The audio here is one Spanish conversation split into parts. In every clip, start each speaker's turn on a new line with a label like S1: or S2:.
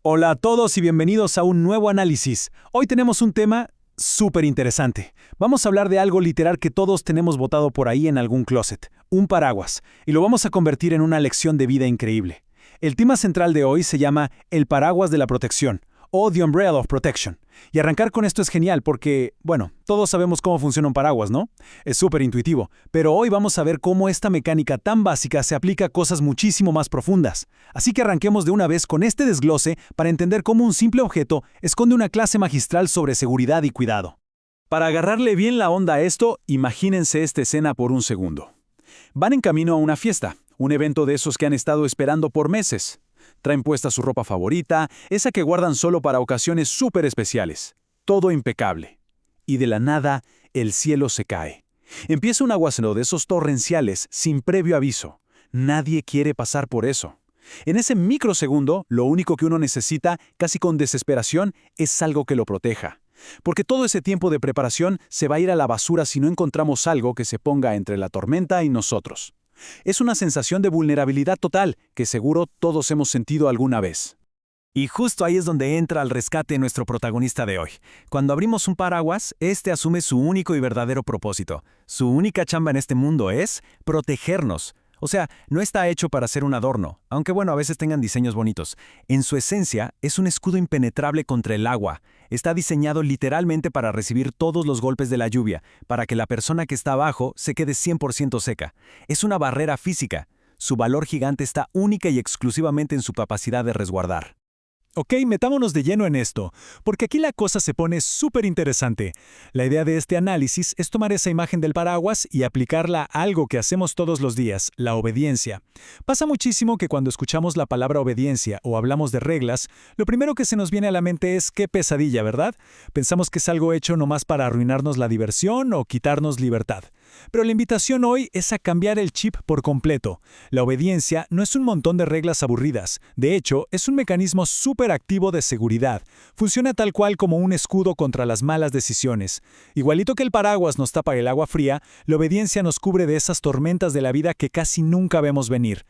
S1: Hola a todos y bienvenidos a un nuevo análisis. Hoy tenemos un tema súper interesante. Vamos a hablar de algo literal que todos tenemos botado por ahí en algún closet, un paraguas, y lo vamos a convertir en una lección de vida increíble. El tema central de hoy se llama el paraguas de la protección, o The Umbrella of Protection. Y arrancar con esto es genial porque, bueno, todos sabemos cómo funciona un paraguas, ¿no? Es súper intuitivo, pero hoy vamos a ver cómo esta mecánica tan básica se aplica a cosas muchísimo más profundas. Así que arranquemos de una vez con este desglose para entender cómo un simple objeto esconde una clase magistral sobre seguridad y cuidado. Para agarrarle bien la onda a esto, imagínense esta escena por un segundo. Van en camino a una fiesta, un evento de esos que han estado esperando por meses. Traen puesta su ropa favorita, esa que guardan solo para ocasiones súper especiales. Todo impecable. Y de la nada, el cielo se cae. Empieza un aguacero de esos torrenciales sin previo aviso. Nadie quiere pasar por eso. En ese microsegundo, lo único que uno necesita, casi con desesperación, es algo que lo proteja. Porque todo ese tiempo de preparación se va a ir a la basura si no encontramos algo que se ponga entre la tormenta y nosotros. Es una sensación de vulnerabilidad total que seguro todos hemos sentido alguna vez. Y justo ahí es donde entra al rescate nuestro protagonista de hoy. Cuando abrimos un paraguas, este asume su único y verdadero propósito. Su única chamba en este mundo es protegernos. O sea, no está hecho para ser un adorno, aunque bueno, a veces tengan diseños bonitos. En su esencia, es un escudo impenetrable contra el agua. Está diseñado literalmente para recibir todos los golpes de la lluvia, para que la persona que está abajo se quede 100% seca. Es una barrera física. Su valor gigante está única y exclusivamente en su capacidad de resguardar. Ok, metámonos de lleno en esto, porque aquí la cosa se pone súper interesante. La idea de este análisis es tomar esa imagen del paraguas y aplicarla a algo que hacemos todos los días, la obediencia. Pasa muchísimo que cuando escuchamos la palabra obediencia o hablamos de reglas, lo primero que se nos viene a la mente es qué pesadilla, ¿verdad? Pensamos que es algo hecho nomás para arruinarnos la diversión o quitarnos libertad. Pero la invitación hoy es a cambiar el chip por completo. La obediencia no es un montón de reglas aburridas. De hecho, es un mecanismo súper activo de seguridad. Funciona tal cual como un escudo contra las malas decisiones. Igualito que el paraguas nos tapa el agua fría, la obediencia nos cubre de esas tormentas de la vida que casi nunca vemos venir.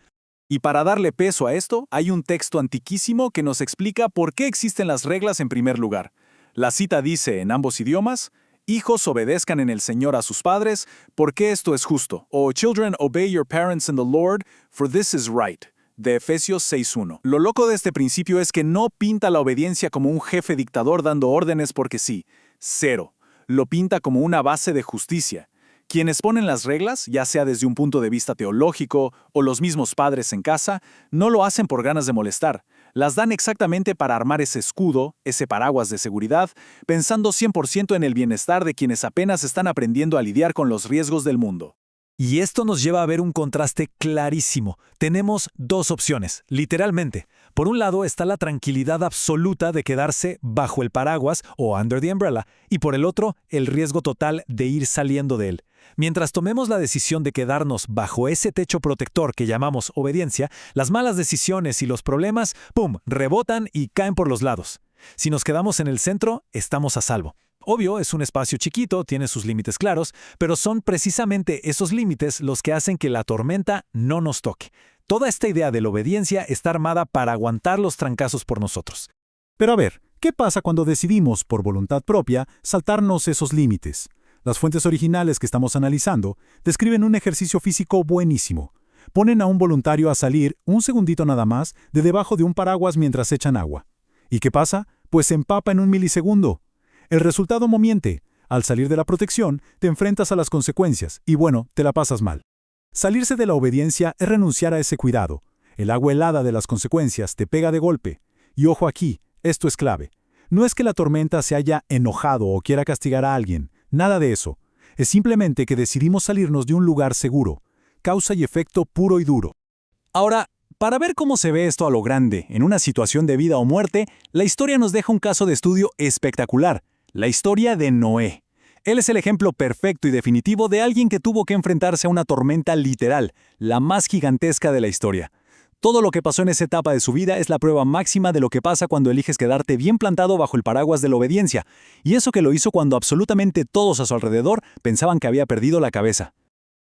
S1: Y para darle peso a esto, hay un texto antiquísimo que nos explica por qué existen las reglas en primer lugar. La cita dice en ambos idiomas: hijos, obedezcan en el Señor a sus padres, porque esto es justo. O children, obey your parents in the Lord, for this is right. De Efesios 6:1. Lo loco de este principio es que no pinta la obediencia como un jefe dictador dando órdenes porque sí. Cero. Lo pinta como una base de justicia. Quienes ponen las reglas, ya sea desde un punto de vista teológico o los mismos padres en casa, no lo hacen por ganas de molestar. Las dan exactamente para armar ese escudo, ese paraguas de seguridad, pensando 100% en el bienestar de quienes apenas están aprendiendo a lidiar con los riesgos del mundo. Y esto nos lleva a ver un contraste clarísimo. Tenemos dos opciones, literalmente. Por un lado está la tranquilidad absoluta de quedarse bajo el paraguas o under the umbrella, y por el otro, el riesgo total de ir saliendo de él. Mientras tomemos la decisión de quedarnos bajo ese techo protector que llamamos obediencia, las malas decisiones y los problemas, ¡pum!, rebotan y caen por los lados. Si nos quedamos en el centro, estamos a salvo. Obvio, es un espacio chiquito, tiene sus límites claros, pero son precisamente esos límites los que hacen que la tormenta no nos toque. Toda esta idea de la obediencia está armada para aguantar los trancazos por nosotros.
S2: Pero a ver, ¿qué pasa cuando decidimos, por voluntad propia, saltarnos esos límites? Las fuentes originales que estamos analizando describen un ejercicio físico buenísimo. Ponen a un voluntario a salir un segundito nada más de debajo de un paraguas mientras echan agua. ¿Y qué pasa? Pues se empapa en un milisegundo. El resultado momiente. Al salir de la protección, te enfrentas a las consecuencias y bueno, te la pasas mal. Salirse de la obediencia es renunciar a ese cuidado. El agua helada de las consecuencias te pega de golpe. Y ojo aquí, esto es clave. No es que la tormenta se haya enojado o quiera castigar a alguien. Nada de eso. Es simplemente que decidimos salirnos de un lugar seguro. Causa y efecto puro y duro.
S1: Ahora, para ver cómo se ve esto a lo grande, en una situación de vida o muerte, la historia nos deja un caso de estudio espectacular. La historia de Noé. Él es el ejemplo perfecto y definitivo de alguien que tuvo que enfrentarse a una tormenta literal, la más gigantesca de la historia. Todo lo que pasó en esa etapa de su vida es la prueba máxima de lo que pasa cuando eliges quedarte bien plantado bajo el paraguas de la obediencia, y eso que lo hizo cuando absolutamente todos a su alrededor pensaban que había perdido la cabeza.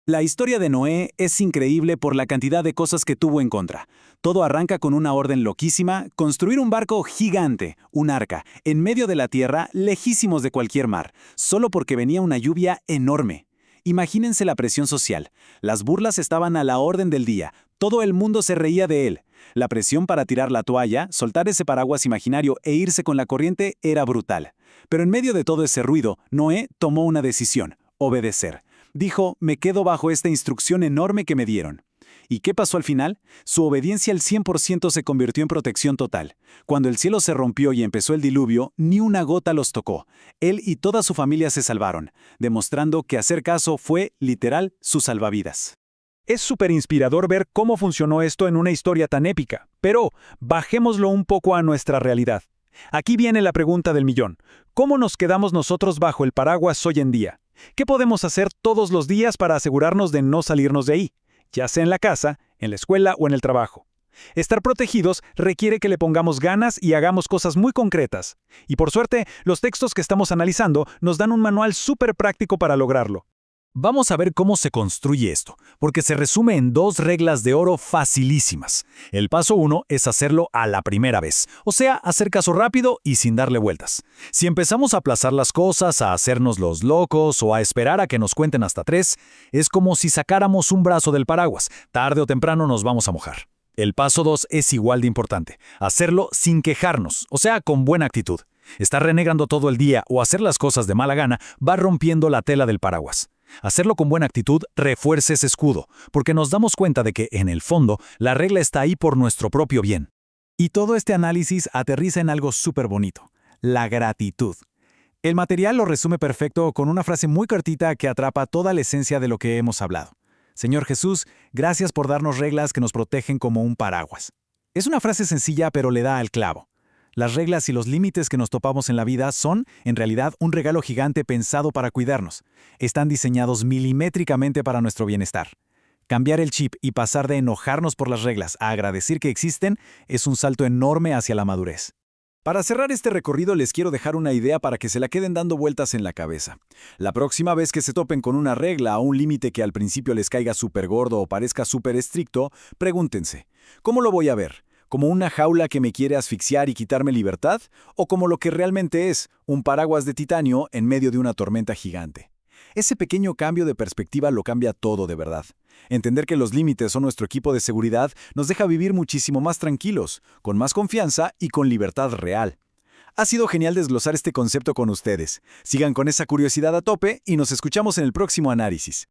S1: La historia de Noé es increíble por la cantidad de cosas que tuvo en contra. Todo arranca con una orden loquísima: construir un barco gigante, un arca, en medio de la tierra, lejísimos de cualquier mar, solo porque venía una lluvia enorme. Imagínense la presión social. Las burlas estaban a la orden del día. Todo el mundo se reía de él. La presión para tirar la toalla, soltar ese paraguas imaginario e irse con la corriente era brutal. Pero en medio de todo ese ruido, Noé tomó una decisión: obedecer. Dijo: me quedo bajo esta instrucción enorme que me dieron. ¿Y qué pasó al final? Su obediencia al 100% se convirtió en protección total. Cuando el cielo se rompió y empezó el diluvio, ni una gota los tocó. Él y toda su familia se salvaron, demostrando que hacer caso fue, literal, su salvavidas.
S3: Es súper inspirador ver cómo funcionó esto en una historia tan épica, pero bajémoslo un poco a nuestra realidad. Aquí viene la pregunta del millón: ¿cómo nos quedamos nosotros bajo el paraguas hoy en día? ¿Qué podemos hacer todos los días para asegurarnos de no salirnos de ahí, ya sea en la casa, en la escuela o en el trabajo? Estar protegidos requiere que le pongamos ganas y hagamos cosas muy concretas. Y por suerte, los textos que estamos analizando nos dan un manual súper práctico para lograrlo.
S2: Vamos a ver cómo se construye esto, porque se resume en 2 reglas de oro facilísimas. El paso 1 es hacerlo a la primera vez, o sea, hacer caso rápido y sin darle vueltas. Si empezamos a aplazar las cosas, a hacernos los locos o a esperar a que nos cuenten hasta 3, es como si sacáramos un brazo del paraguas. Tarde o temprano nos vamos a mojar. El paso 2 es igual de importante: hacerlo sin quejarnos, o sea, con buena actitud. Estar renegando todo el día o hacer las cosas de mala gana va rompiendo la tela del paraguas. Hacerlo con buena actitud refuerza ese escudo, porque nos damos cuenta de que, en el fondo, la regla está ahí por nuestro propio bien.
S1: Y todo este análisis aterriza en algo súper bonito: la gratitud. El material lo resume perfecto con una frase muy cortita que atrapa toda la esencia de lo que hemos hablado. Señor Jesús, gracias por darnos reglas que nos protegen como un paraguas. Es una frase sencilla, pero le da al clavo. Las reglas y los límites que nos topamos en la vida son, en realidad, un regalo gigante pensado para cuidarnos. Están diseñados milimétricamente para nuestro bienestar. Cambiar el chip y pasar de enojarnos por las reglas a agradecer que existen es un salto enorme hacia la madurez. Para cerrar este recorrido, les quiero dejar una idea para que se la queden dando vueltas en la cabeza. La próxima vez que se topen con una regla o un límite que al principio les caiga súper gordo o parezca súper estricto, pregúntense: ¿cómo lo voy a ver? ¿Como una jaula que me quiere asfixiar y quitarme libertad? ¿O como lo que realmente es, un paraguas de titanio en medio de una tormenta gigante? Ese pequeño cambio de perspectiva lo cambia todo de verdad. Entender que los límites son nuestro equipo de seguridad nos deja vivir muchísimo más tranquilos, con más confianza y con libertad real. Ha sido genial desglosar este concepto con ustedes. Sigan con esa curiosidad a tope y nos escuchamos en el próximo análisis.